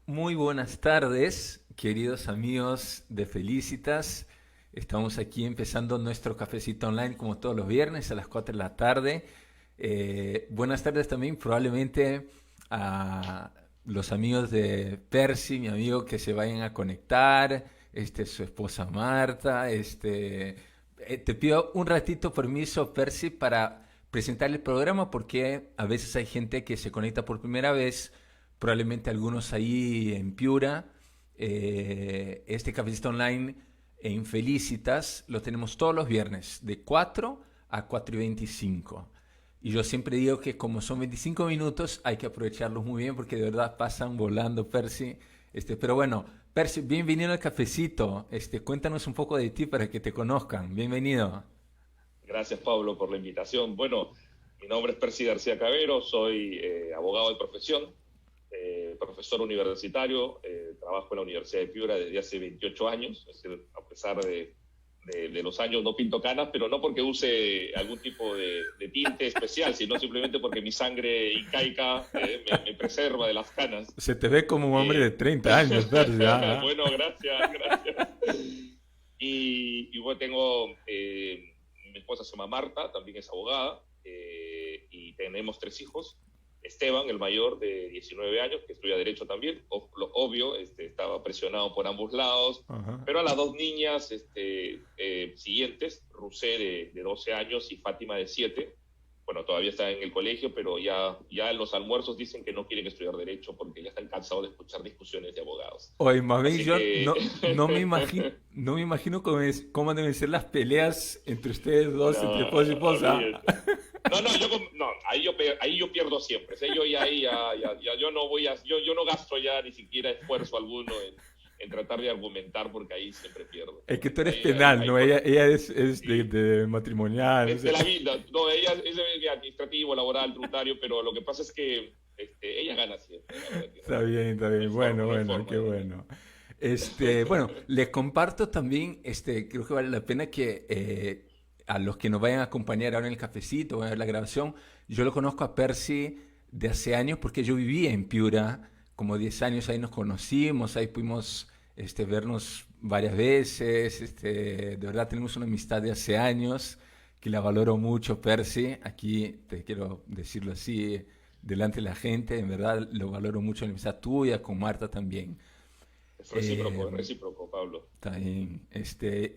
Muy buenas tardes, queridos amigos de Felicitas. Estamos aquí empezando nuestro cafecito online como todos los viernes a las 4 de la tarde. Buenas tardes también probablemente a los amigos de Percy, mi amigo que se vayan a conectar, su esposa Marta. Te pido un ratito permiso, Percy, para presentar el programa porque a veces hay gente que se conecta por primera vez, probablemente algunos ahí en Piura. Este cafecito online en Felicitas lo tenemos todos los viernes de 4 a 4:25. Y yo siempre digo que como son 25 minutos hay que aprovecharlos muy bien porque de verdad pasan volando, Percy. Pero bueno, Percy, bienvenido al cafecito. Cuéntanos un poco de ti para que te conozcan. Bienvenido. Gracias, Pablo, por la invitación. Bueno, mi nombre es Percy García Cabero, soy abogado de profesión, profesor universitario, trabajo en la Universidad de Piura desde hace 28 años, es decir, a pesar de los años no pinto canas, pero no porque use algún tipo de tinte especial, sino simplemente porque mi sangre incaica me preserva de las canas. Se te ve como un hombre de Eh, 30 años, Percy. bueno, gracias, gracias. Y bueno, mi esposa se llama Marta, también es abogada, y tenemos 3 hijos. Esteban, el mayor, de 19 años, que estudia Derecho también, lo obvio, estaba presionado por ambos lados, Ajá. pero a las dos niñas siguientes, Rusé de 12 años y Fátima de 7, bueno, todavía están en el colegio, pero ya en los almuerzos dicen que no quieren estudiar Derecho porque ya están cansados de escuchar discusiones de abogados. Oye, más bien Así yo que no me imagino cómo deben ser las peleas entre ustedes dos, entre no, esposo y esposa. olvídate. No, no, no, ahí yo pierdo siempre. ¿Sí? Yo ya ahí yo no yo no gasto ya ni siquiera esfuerzo alguno en tratar de argumentar porque ahí siempre pierdo. Es que tú eres penal, Ahí ¿no? por, Ella es sí, de matrimonial, no es de sé. la vida. No, ella es de administrativo, laboral, tributario, pero lo que pasa es que ella gana siempre. La verdad que Está no, bien, está no hay bien. forma, Bueno, no hay bueno, forma qué de ganar. bueno. Bueno, les comparto también, creo que vale la pena que a los que nos vayan a acompañar ahora en el cafecito, van a ver la grabación, yo lo conozco a Percy de hace años porque yo vivía en Piura, como 10 años, ahí nos conocimos, ahí pudimos vernos varias veces, de verdad tenemos una amistad de hace años que la valoro mucho, Percy, aquí te quiero decirlo así, delante de la gente, en verdad lo valoro mucho la amistad tuya, con Marta también. Eh, Es recíproco, Pablo. También,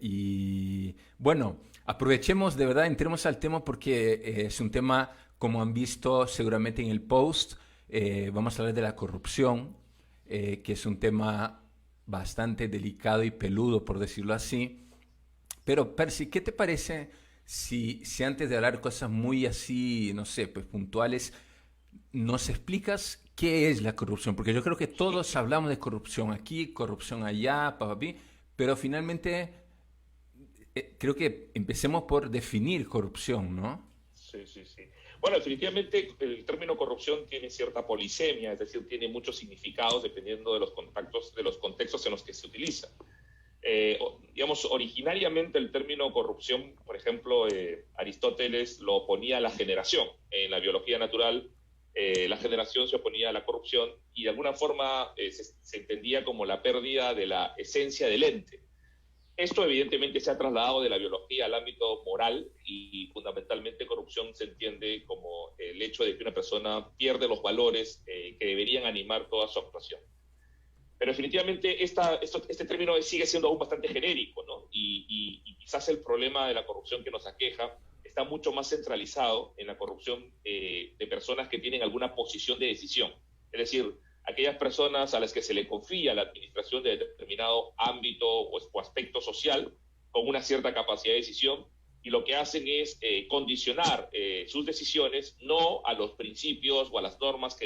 y bueno, aprovechemos de verdad, entremos al tema porque es un tema, como han visto seguramente en el post, vamos a hablar de la corrupción, que es un tema bastante delicado y peludo, por decirlo así. Pero, Percy, ¿qué te parece si antes de hablar cosas muy así, no sé, pues puntuales, nos explicas qué es la corrupción? Porque yo creo que todos hablamos de corrupción aquí, corrupción allá, papapi, pero finalmente creo que empecemos por definir corrupción, ¿no? Sí, sí, sí. Bueno, definitivamente el término corrupción tiene cierta polisemia, es decir, tiene muchos significados dependiendo de los contactos, de los contextos en los que se utiliza. Digamos, originariamente el término corrupción, por ejemplo, Aristóteles lo oponía a la generación. En la biología natural, la generación se oponía a la corrupción y de alguna forma se entendía como la pérdida de la esencia del ente. Esto evidentemente se ha trasladado de la biología al ámbito moral y fundamentalmente corrupción se entiende como el hecho de que una persona pierde los valores que deberían animar toda su actuación. Pero definitivamente este término sigue siendo aún bastante genérico, ¿no? Y quizás el problema de la corrupción que nos aqueja está mucho más centralizado en la corrupción de personas que tienen alguna posición de decisión. Es decir, aquellas personas a las que se le confía la administración de determinado ámbito o aspecto social con una cierta capacidad de decisión y lo que hacen es condicionar sus decisiones no a los principios o a las normas que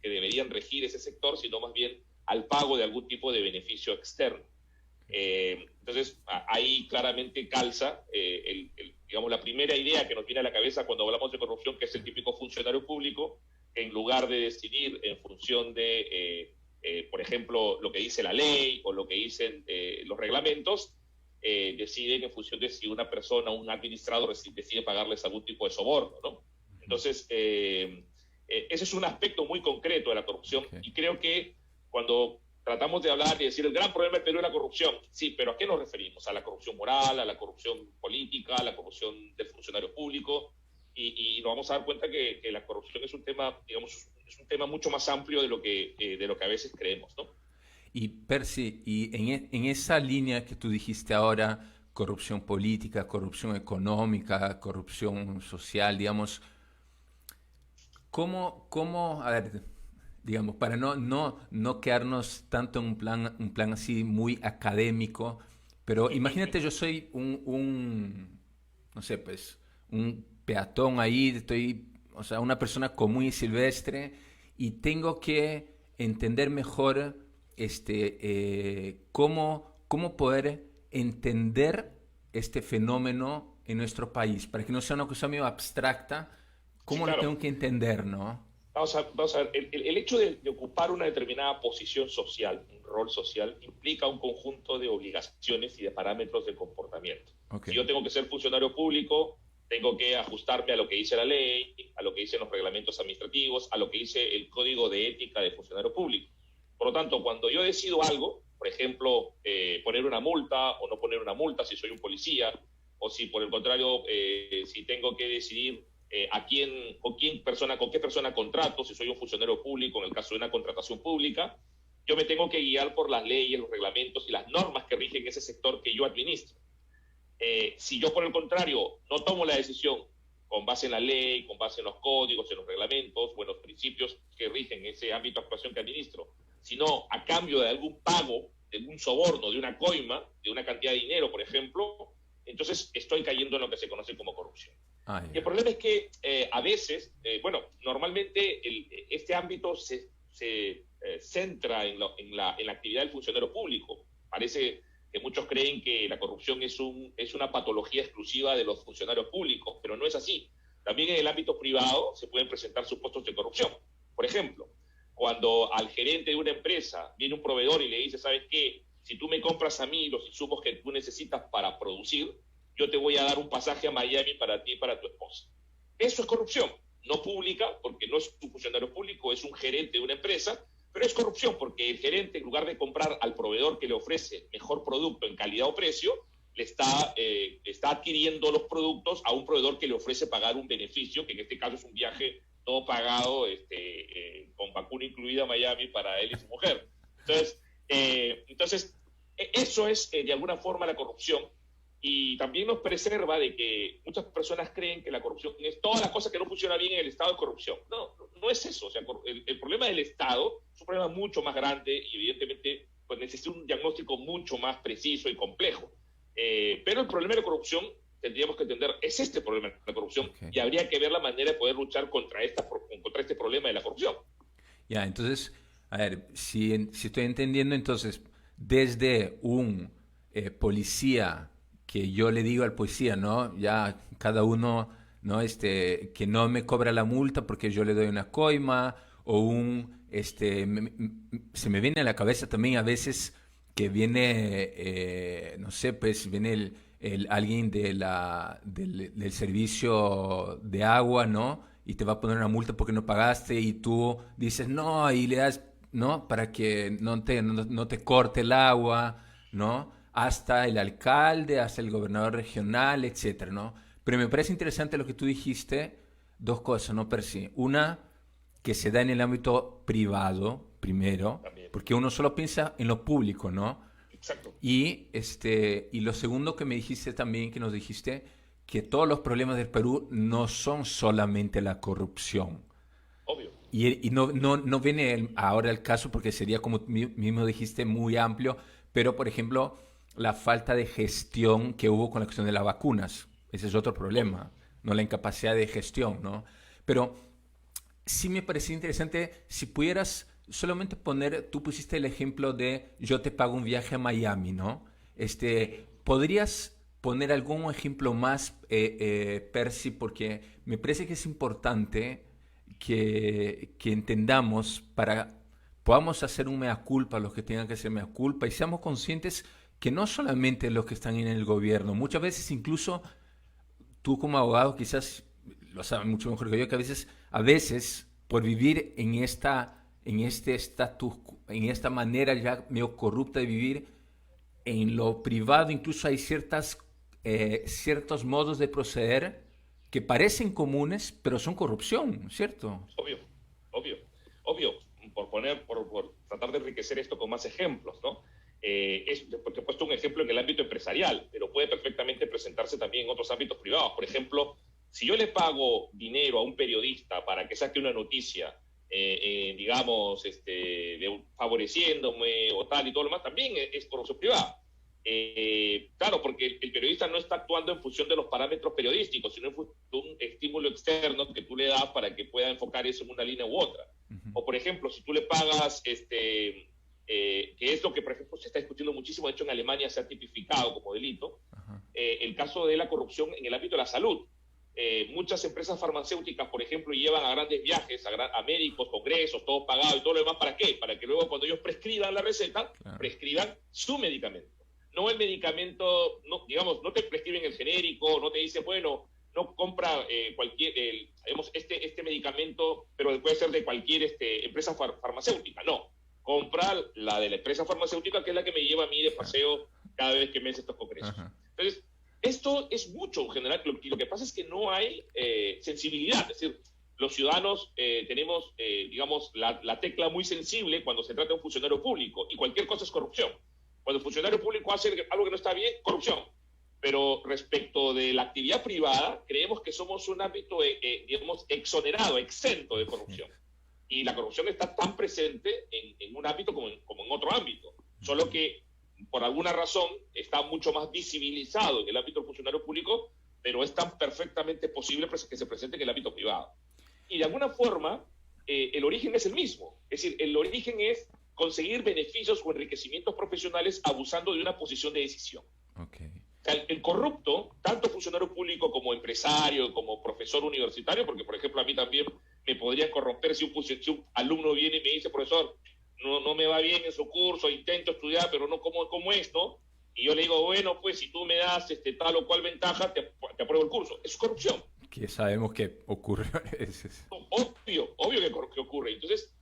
deberían regir ese sector, sino más bien al pago de algún tipo de beneficio externo. Entonces, ahí claramente calza digamos, la primera idea que nos viene a la cabeza cuando hablamos de corrupción, que es el típico funcionario público, que en lugar de decidir en función por ejemplo, lo que dice la ley o lo que dicen los reglamentos, deciden en función de si una persona, un administrador, decide pagarles algún tipo de soborno, ¿no? Entonces, ese es un aspecto muy concreto de la corrupción Okay. y creo que cuando tratamos de hablar y decir el gran problema del Perú es la corrupción. Sí, pero ¿a qué nos referimos? ¿A la corrupción moral, a la corrupción política, a la corrupción del funcionario público? Y nos vamos a dar cuenta que la corrupción es un tema, digamos, es un tema mucho más amplio de lo que a veces creemos, ¿no? Y Percy, en esa línea que tú dijiste ahora, corrupción política, corrupción económica, corrupción social, digamos, a ver, digamos, para no quedarnos tanto en un plan así muy académico, pero imagínate yo soy no sé, pues, un peatón ahí, o sea, una persona común y silvestre, y tengo que entender mejor cómo poder entender este fenómeno en nuestro país, para que no sea una cosa medio abstracta, Sí, cómo lo claro. tengo que entender, ¿no? Vamos a ver, el hecho de ocupar una determinada posición social, un rol social, implica un conjunto de obligaciones y de parámetros de comportamiento. Ok, Si yo tengo que ser funcionario público, tengo que ajustarme a lo que dice la ley, a lo que dicen los reglamentos administrativos, a lo que dice el código de ética de funcionario público. Por lo tanto, cuando yo decido algo, por ejemplo, poner una multa o no poner una multa si soy un policía, o si por el contrario, si tengo que decidir con qué persona contrato, si soy un funcionario público en el caso de una contratación pública, yo me tengo que guiar por las leyes, los reglamentos y las normas que rigen ese sector que yo administro. Si yo, por el contrario, no tomo la decisión con base en la ley, con base en los códigos, en los reglamentos o en los principios que rigen ese ámbito de actuación que administro, sino a cambio de algún pago, de un soborno, de una coima, de una cantidad de dinero, por ejemplo, entonces estoy cayendo en lo que se conoce como corrupción. Y el ya. problema es que a veces, normalmente este ámbito se centra en la actividad del funcionario público. Parece que muchos creen que la corrupción es una patología exclusiva de los funcionarios públicos, pero no es así. También en el ámbito privado se pueden presentar supuestos de corrupción. Por ejemplo, cuando al gerente de una empresa viene un proveedor y le dice, ¿sabes qué? Si tú me compras a mí los insumos que tú necesitas para producir, yo te voy a dar un pasaje a Miami para ti y para tu esposa. Eso es corrupción, no pública, porque no es un funcionario público, es un gerente de una empresa, pero es corrupción porque el gerente, en lugar de comprar al proveedor que le ofrece mejor producto en calidad o precio, está adquiriendo los productos a un proveedor que le ofrece pagar un beneficio, que en este caso es un viaje todo pagado, con vacuna incluida a Miami para él y su mujer. Entonces eso es de alguna forma la corrupción, y también nos preserva de que muchas personas creen que la corrupción es toda la cosa que no funciona bien en el Estado de corrupción. No es eso. O sea, el problema del Estado es un problema mucho más grande y evidentemente pues, necesita un diagnóstico mucho más preciso y complejo. Pero el problema de la corrupción, tendríamos que entender, es este problema de la corrupción, Okay. y habría que ver la manera de poder luchar contra este problema de la corrupción. Ya, entonces, a ver, si estoy entendiendo, entonces, desde un policía que yo le digo al policía, ¿no? Ya cada uno, ¿no? Que no me cobra la multa porque yo le doy una coima, o se me viene a la cabeza también a veces que viene, no sé, pues viene alguien del servicio de agua, ¿no? Y te va a poner una multa porque no pagaste y tú dices no y le das, ¿no? Para que no te corte el agua, ¿no? Hasta el alcalde, hasta el gobernador regional, etcétera, ¿no? Pero me parece interesante lo que tú dijiste, dos cosas, ¿no, Percy? Una, que se da en el ámbito privado, primero, También. porque uno solo piensa en lo público, ¿no? Exacto. Y lo segundo que me dijiste también, que nos dijiste, que todos los problemas del Perú no son solamente la corrupción. Obvio. Y no viene ahora el caso porque sería, como mismo dijiste, muy amplio, pero por ejemplo, la falta de gestión que hubo con la cuestión de las vacunas. Ese es otro Obvio. problema, ¿no? La incapacidad de gestión, ¿no? Pero sí me parecía interesante si pudieras solamente poner, tú pusiste el ejemplo de yo te pago un viaje a Miami, ¿no? ¿Podrías poner algún ejemplo más, Percy? Porque me parece que es importante que entendamos para podamos hacer un mea culpa a los que tengan que hacer mea culpa y seamos conscientes que no solamente los que están en el gobierno, muchas veces incluso tú como abogado quizás lo sabes mucho mejor que yo, que a veces por vivir en este estatus, en esta manera ya medio corrupta de vivir. En lo privado incluso hay ciertos modos de proceder que parecen comunes, pero son corrupción, ¿cierto? Obvio, obvio, obvio. Por tratar de enriquecer esto con más ejemplos, ¿no? Porque he puesto un ejemplo en el ámbito empresarial, pero puede perfectamente presentarse también en otros ámbitos privados. Por ejemplo, si yo le pago dinero a un periodista para que saque una noticia, digamos, favoreciéndome o tal y todo lo más, también es corrupción privada. Claro, porque el periodista no está actuando en función de los parámetros periodísticos, sino en función de un estímulo externo que tú le das para que pueda enfocar eso en una línea u otra. O, por ejemplo, si tú le pagas, que es lo que, por ejemplo, se está discutiendo muchísimo, de hecho en Alemania se ha tipificado como delito, el caso de la corrupción en el ámbito de la salud. Muchas empresas farmacéuticas, por ejemplo, llevan a grandes viajes, a médicos, congresos, todo pagado y todo lo demás. ¿Para qué? Para que luego cuando ellos prescriban la receta, prescriban su medicamento. No el medicamento, no, digamos, no te prescriben el genérico, no te dicen, bueno, no compra este medicamento, pero puede ser de cualquier empresa farmacéutica. No, compra la de la empresa farmacéutica, que es la que me lleva a mí de paseo cada vez que me hacen estos congresos. Entonces, esto es mucho en general, y lo que pasa es que no hay sensibilidad. Es decir, los ciudadanos tenemos, digamos, la tecla muy sensible cuando se trata de un funcionario público, y cualquier cosa es corrupción. Cuando el funcionario público hace algo que no está bien, corrupción. Pero respecto de la actividad privada, creemos que somos un ámbito, digamos, exonerado, exento de corrupción. Y la corrupción está tan presente en un ámbito como en otro ámbito. Solo que, por alguna razón, está mucho más visibilizado en el ámbito del funcionario público, pero es tan perfectamente posible que se presente en el ámbito privado. Y de alguna forma, el origen es el mismo. Es decir, el origen es conseguir beneficios o enriquecimientos profesionales abusando de una posición de decisión. Okay. O sea, el corrupto, tanto funcionario público como empresario, como profesor universitario, porque, por ejemplo, a mí también me podrían corromper si un alumno viene y me dice, profesor, no me va bien en su curso, intento estudiar, pero no como esto, y yo le digo, bueno, pues si tú me das tal o cual ventaja, te apruebo el curso. Es corrupción. Que sabemos que ocurre. Obvio que ocurre. Entonces,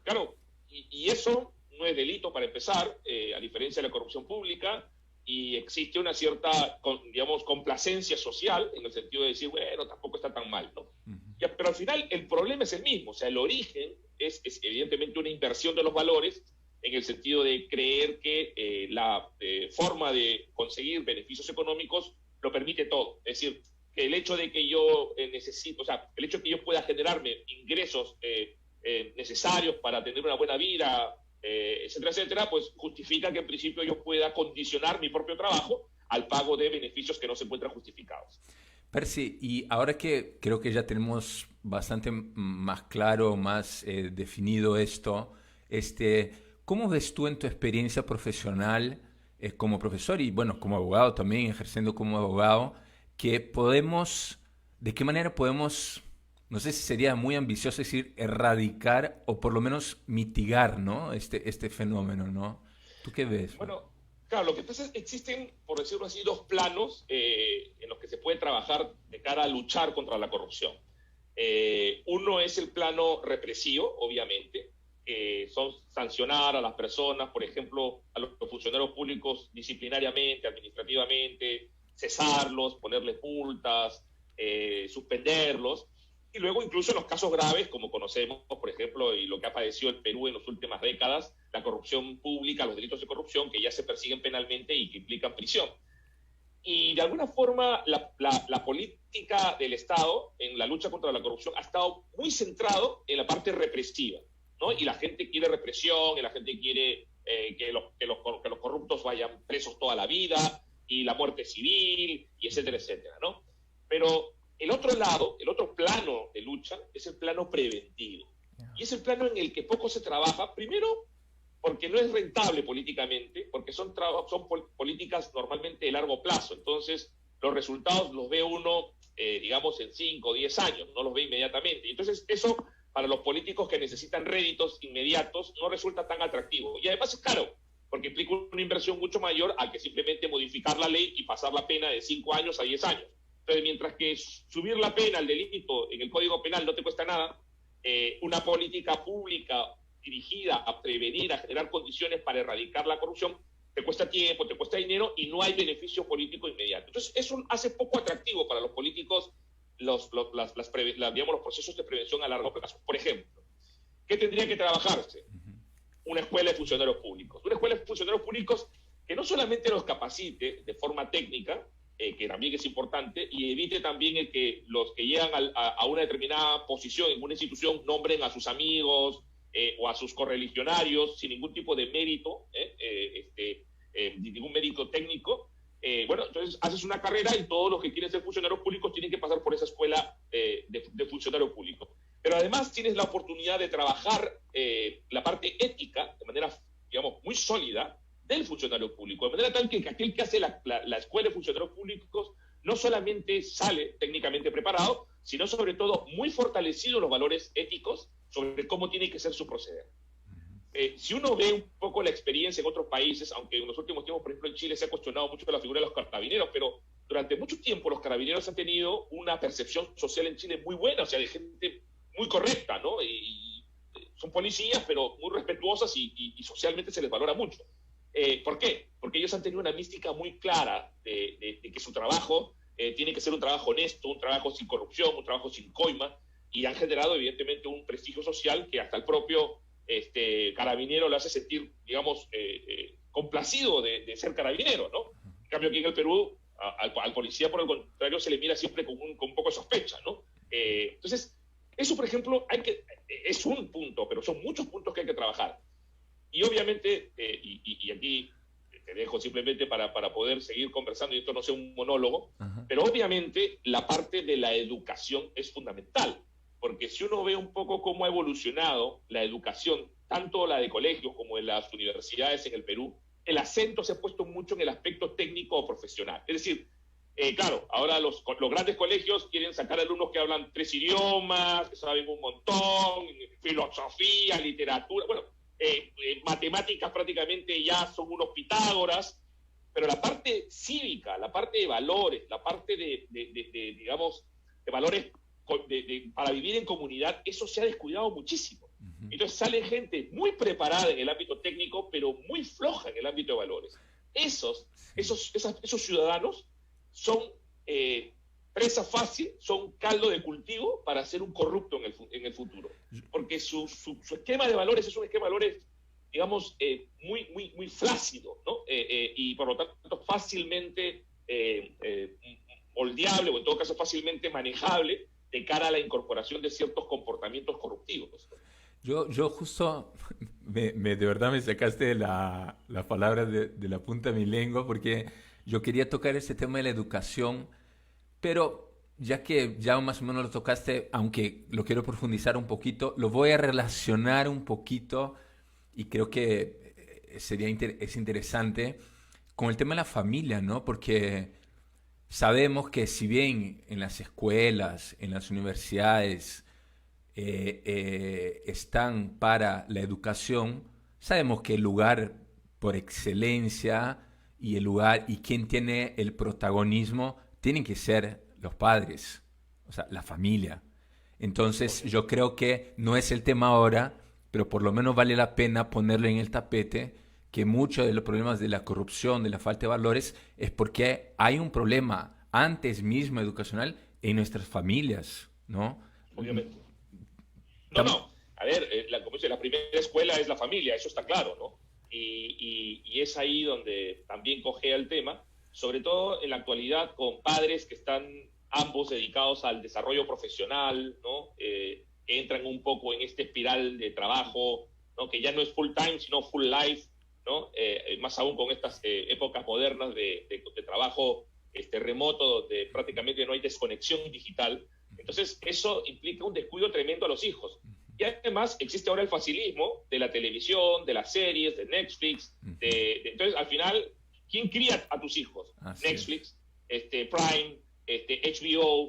claro, y eso no es delito para empezar, a diferencia de la corrupción pública, y existe una cierta, digamos, complacencia social, en el sentido de decir, bueno, tampoco está tan mal, ¿no? Pero al final el problema es el mismo. O sea, el origen es evidentemente una inversión de los valores, en el sentido de creer que la forma de conseguir beneficios económicos lo permite todo. Es decir, que el hecho de que yo necesito, o sea, el hecho de que yo pueda generarme ingresos necesarios para tener una buena vida, etcétera, etcétera, pues justifica que en principio yo pueda condicionar mi propio trabajo al pago de beneficios que no se encuentran justificados. Percy, y ahora que creo que ya tenemos bastante más claro, más definido esto, ¿cómo ves tú en tu experiencia profesional como profesor y, bueno, como abogado también, ejerciendo como abogado, de qué manera podemos, no sé si sería muy ambicioso decir erradicar o por lo menos mitigar, ¿no? este fenómeno, ¿no? ¿Tú qué ves? Bueno, claro, lo que pasa es que existen, por decirlo así, dos planos en los que se puede trabajar de cara a luchar contra la corrupción. Uno es el plano represivo, obviamente, son sancionar a las personas, por ejemplo, a los funcionarios públicos disciplinariamente, administrativamente, cesarlos, ponerles multas, suspenderlos. Y luego, incluso en los casos graves, como conocemos, por ejemplo, y lo que ha padecido el Perú en las últimas décadas, la corrupción pública, los delitos de corrupción, que ya se persiguen penalmente y que implican prisión. Y de alguna forma, la política del Estado en la lucha contra la corrupción ha estado muy centrado en la parte represiva, ¿no? Y la gente quiere represión, y la gente quiere que los corruptos vayan presos toda la vida, y la muerte civil, y etcétera, etcétera, ¿no? Pero el otro lado, el otro plano de lucha es el plano preventivo. Y es el plano en el que poco se trabaja, primero porque no es rentable políticamente, porque son políticas normalmente de largo plazo. Entonces, los resultados los ve uno, digamos, en 5 o 10 años, no los ve inmediatamente. Y entonces, eso para los políticos que necesitan réditos inmediatos no resulta tan atractivo. Y además es caro, porque implica una inversión mucho mayor a que simplemente modificar la ley y pasar la pena de 5 años a 10 años. Entonces, mientras que subir la pena al delito en el Código Penal no te cuesta nada, una política pública dirigida a prevenir, a generar condiciones para erradicar la corrupción, te cuesta tiempo, te cuesta dinero y no hay beneficio político inmediato. Entonces, eso hace poco atractivo para los políticos digamos, los procesos de prevención a largo plazo. Por ejemplo, ¿qué tendría que trabajarse? Una escuela de funcionarios públicos. Una escuela de funcionarios públicos que no solamente los capacite de forma técnica, que también es importante, y evite también el que los que llegan a una determinada posición en una institución nombren a sus amigos o a sus correligionarios sin ningún tipo de mérito, ningún mérito técnico. Bueno, entonces haces una carrera y todos los que quieren ser funcionarios públicos tienen que pasar por esa escuela de funcionario público. Pero además tienes la oportunidad de trabajar la parte ética de manera, digamos, muy sólida del funcionario público, de manera tal que aquel que hace la escuela de funcionarios públicos no solamente sale técnicamente preparado, sino sobre todo muy fortalecido en los valores éticos sobre cómo tiene que ser su proceder. Si uno ve un poco la experiencia en otros países, aunque en los últimos tiempos, por ejemplo, en Chile se ha cuestionado mucho la figura de los carabineros, pero durante mucho tiempo los carabineros han tenido una percepción social en Chile muy buena, o sea, de gente muy correcta, ¿no? Y son policías, pero muy respetuosas y socialmente se les valora mucho. ¿Por qué? Porque ellos han tenido una mística muy clara de que su trabajo tiene que ser un trabajo honesto, un trabajo sin corrupción, un trabajo sin coima, y han generado evidentemente un prestigio social que hasta el propio carabinero lo hace sentir, digamos, complacido de ser carabinero, ¿no? En cambio aquí en el Perú, al policía, por el contrario, se le mira siempre con un poco de sospecha, ¿no? Entonces, eso, por ejemplo, es un punto, pero son muchos puntos que hay que trabajar. Y obviamente, y aquí te dejo simplemente para poder seguir conversando, y esto no sea un monólogo, pero obviamente la parte de la educación es fundamental, porque si uno ve un poco cómo ha evolucionado la educación, tanto la de colegios como de las universidades en el Perú, el acento se ha puesto mucho en el aspecto técnico o profesional. Es decir, claro, ahora los grandes colegios quieren sacar alumnos que hablan 3 idiomas, que saben un montón, filosofía, literatura, bueno, matemáticas prácticamente ya son unos Pitágoras, pero la parte cívica, la parte de valores, la parte digamos, de valores para vivir en comunidad, eso se ha descuidado muchísimo. Entonces sale gente muy preparada en el ámbito técnico, pero muy floja en el ámbito de valores. Esos ciudadanos son presa fácil, son caldo de cultivo para ser un corrupto en el futuro. Porque su esquema de valores es un esquema de valores, digamos, muy flácido, ¿no? Y por lo tanto fácilmente moldeable, o en todo caso fácilmente manejable de cara a la incorporación de ciertos comportamientos corruptivos. Yo justo, de verdad me sacaste la palabra de la punta de mi lengua, porque yo quería tocar este tema de la educación, pero ya que ya más o menos lo tocaste, aunque lo quiero profundizar un poquito, lo voy a relacionar un poquito y creo que es interesante con el tema de la familia, ¿no? Porque sabemos que si bien en las escuelas, en las universidades, están para la educación, sabemos que el lugar por excelencia y el lugar y quien tiene el protagonismo tienen que ser los padres, o sea, la familia. Entonces yo creo que no es el tema ahora, pero por lo menos vale la pena ponerlo en el tapete, que muchos de los problemas de la corrupción, de la falta de valores, es porque hay un problema antes mismo educacional en nuestras familias, ¿no? Obviamente. No. A ver, como dice, la primera escuela es la familia, eso está claro, ¿no? Y es ahí donde también cojea el tema, sobre todo en la actualidad con padres que están ambos dedicados al desarrollo profesional, ¿no? Que entran un poco en esta espiral de trabajo, ¿no? Que ya no es full time, sino full life, ¿no? Más aún con estas épocas modernas de trabajo remoto, donde prácticamente no hay desconexión digital. Entonces, eso implica un descuido tremendo a los hijos. Y además existe ahora el facilismo de la televisión, de las series, de Netflix. Entonces, al final, ¿quién cría a tus hijos? Netflix, Prime, HBO,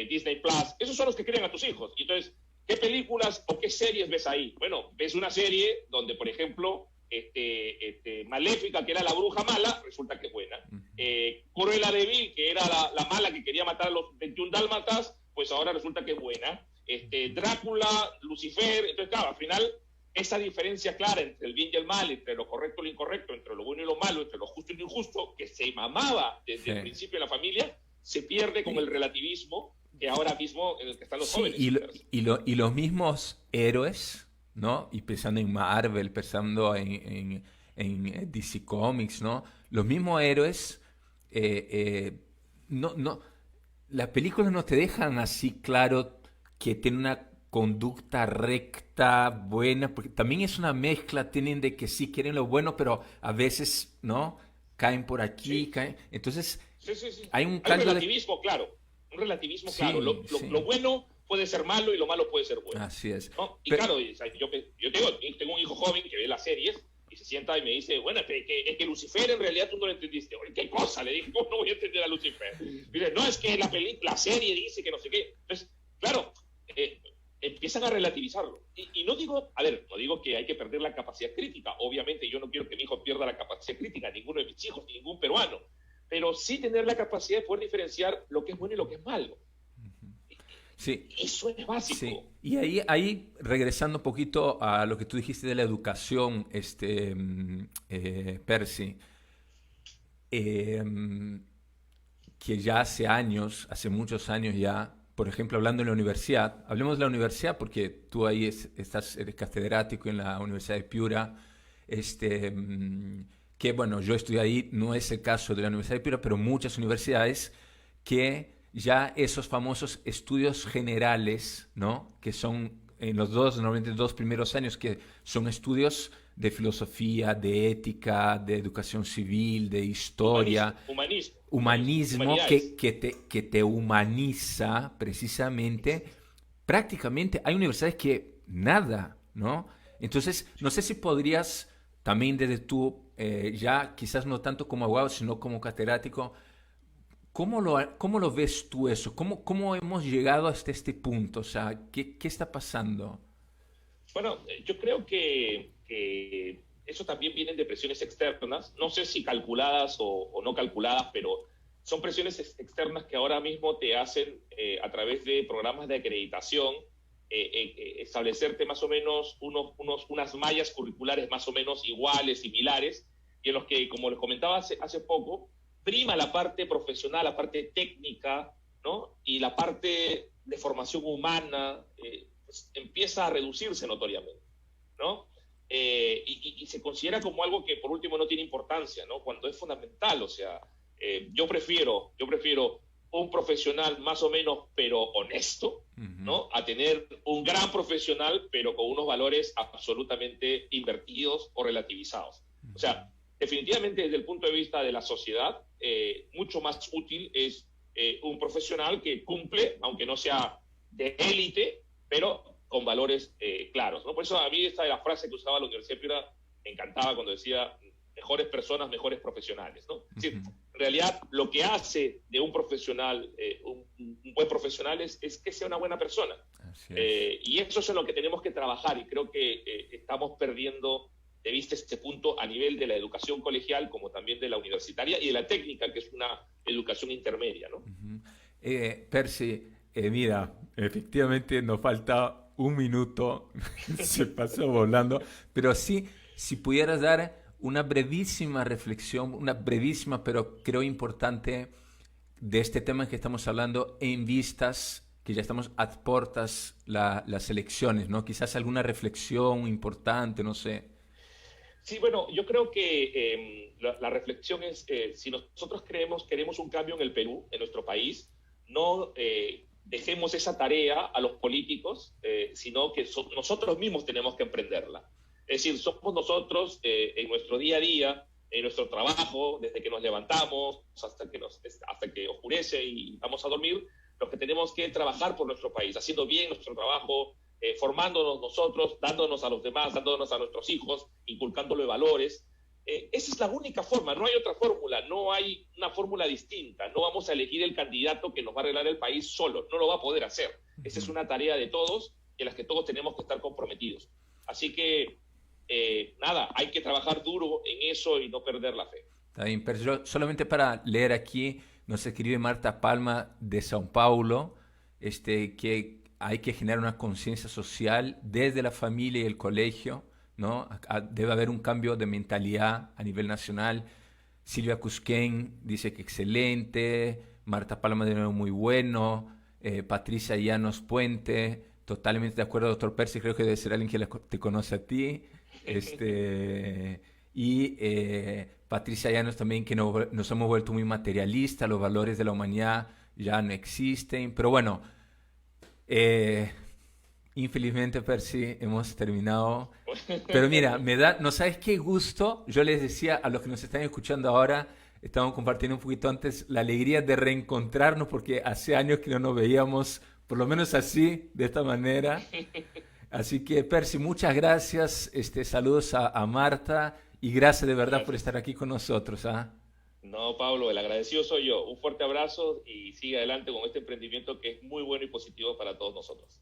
Disney Plus. Esos son los que crían a tus hijos. Y entonces, ¿qué películas o qué series ves ahí? Bueno, ves una serie donde, por ejemplo, Maléfica, que era la bruja mala, resulta que es buena. Cruella de Vil, que era la mala que quería matar a los 21 dálmatas, pues ahora resulta que es buena. Drácula, Lucifer. Entonces, claro, al final, esa diferencia clara entre el bien y el mal, entre lo correcto y lo incorrecto, entre lo bueno y lo malo, entre lo justo y lo injusto, que se mamaba desde el principio de la familia, se pierde con el relativismo que ahora mismo en el que están los jóvenes. Y los mismos héroes, ¿no? Y pensando en Marvel, pensando en DC Comics, ¿no? Los mismos héroes, no, las películas no te dejan así claro que tienen una conducta recta, buena, porque también es una mezcla, tienen de que sí quieren lo bueno, pero a veces, ¿no? Caen por aquí, Sí. caen. Entonces, Sí. hay un Hay un caldo de... relativismo claro. Un relativismo Sí, claro. sí. Lo bueno puede ser malo y lo malo puede ser bueno. Así es. ¿No? Y Pero, claro, o sea, yo tengo un hijo joven que ve las series y se sienta y me dice, bueno, es que Lucifer en realidad tú no lo entendiste. Oye, ¿qué cosa? Le dije, ¿cómo no voy a entender a Lucifer? Y dice, no, es que la serie dice que no sé qué. Entonces, claro, empiezan a relativizarlo. Y no digo, a ver, no digo que hay que perder la capacidad crítica. Obviamente yo no quiero que mi hijo pierda la capacidad crítica, ninguno de mis hijos, ningún peruano. Pero sí tener la capacidad de poder diferenciar lo que es bueno y lo que es malo. sí, Eso es básico. sí. Y ahí, regresando un poquito a lo que tú dijiste de la educación, Percy, eh, que ya hace años, hace muchos años ya, por ejemplo, hablando en la universidad, hablemos de la universidad porque tú ahí eres catedrático en la Universidad de Piura, este, que bueno, yo estudié ahí, no es el caso de la Universidad de Piura, pero muchas universidades que ya esos famosos estudios generales, ¿no? Que son en los normalmente dos primeros años, que son estudios de filosofía, de ética, de educación civil, de historia, humanismo que te humaniza precisamente. Prácticamente hay universidades que nada, ¿no? Entonces, no sé si podrías también desde tú, ya quizás no tanto como abogado, sino como catedrático, ¿cómo lo ves tú eso? ¿Cómo hemos llegado hasta este punto? O sea, ¿qué está pasando? Bueno, yo creo que eso también viene de presiones externas, no sé si calculadas o no calculadas, pero son presiones externas que ahora mismo te hacen, a través de programas de acreditación, establecerte más o menos unas mallas curriculares más o menos iguales, similares, y en los que, como les comentaba hace poco, prima la parte profesional, la parte técnica, ¿no? Y la parte de formación humana pues, empieza a reducirse notoriamente, ¿no? Y se considera como algo que por último no tiene importancia, ¿no? Cuando es fundamental, o sea, yo prefiero un profesional más o menos pero honesto, ¿no? A tener un gran profesional pero con unos valores absolutamente invertidos o relativizados. O sea, definitivamente desde el punto de vista de la sociedad, mucho más útil es un profesional que cumple, aunque no sea de élite, pero con valores claros, ¿no? Por eso a mí esta de la frase que usaba la Universidad de Piura me encantaba cuando decía mejores personas, mejores profesionales, ¿no? Es decir, en realidad lo que hace de un profesional, un buen profesional es que sea una buena persona. Y eso es en lo que tenemos que trabajar y creo que estamos perdiendo de vista este punto a nivel de la educación colegial como también de la universitaria y de la técnica, que es una educación intermedia, ¿no? Percy, mira, efectivamente nos falta un minuto, se pasó volando, pero sí, si pudieras dar una brevísima reflexión, una brevísima, pero creo importante, de este tema en que estamos hablando en vistas, que ya estamos a puertas las elecciones, ¿no? Quizás alguna reflexión importante, no sé. Sí, bueno, yo creo que la reflexión es, si nosotros queremos un cambio en el Perú, en nuestro país, no dejemos esa tarea a los políticos, sino que nosotros mismos tenemos que emprenderla. Es decir, somos nosotros en nuestro día a día, en nuestro trabajo, desde que nos levantamos hasta que oscurece y vamos a dormir, los que tenemos que trabajar por nuestro país, haciendo bien nuestro trabajo, formándonos nosotros, dándonos a los demás, dándonos a nuestros hijos, inculcándole valores. Esa es la única forma, no hay otra fórmula, no hay una fórmula distinta, no vamos a elegir el candidato que nos va a arreglar el país solo, no lo va a poder hacer. Esa es una tarea de todos en la que todos tenemos que estar comprometidos. Así que, nada, hay que trabajar duro en eso y no perder la fe. Está bien, pero yo solamente para leer aquí, nos escribe Marta Palma de São Paulo, que hay que generar una conciencia social desde la familia y el colegio, ¿no? Debe haber un cambio de mentalidad a nivel nacional. Silvia Cusquén dice que excelente, Marta Palma de nuevo muy bueno, Patricia Llanos Puente, totalmente de acuerdo, doctor Percy, creo que debe ser alguien que te conoce a ti. Este, y Patricia Llanos también, que nos hemos vuelto muy materialistas, los valores de la humanidad ya no existen, pero bueno, eh, infelizmente, Percy, hemos terminado. Pero mira, no sabes qué gusto. Yo les decía a los que nos están escuchando ahora, estamos compartiendo un poquito antes la alegría de reencontrarnos porque hace años que no nos veíamos, por lo menos así, de esta manera. Así que, Percy, muchas gracias. Saludos a Marta y gracias de verdad por Gracias. estar aquí con nosotros. ¿Ah? No, Pablo, el agradecido soy yo. Un fuerte abrazo y sigue adelante con este emprendimiento que es muy bueno y positivo para todos nosotros.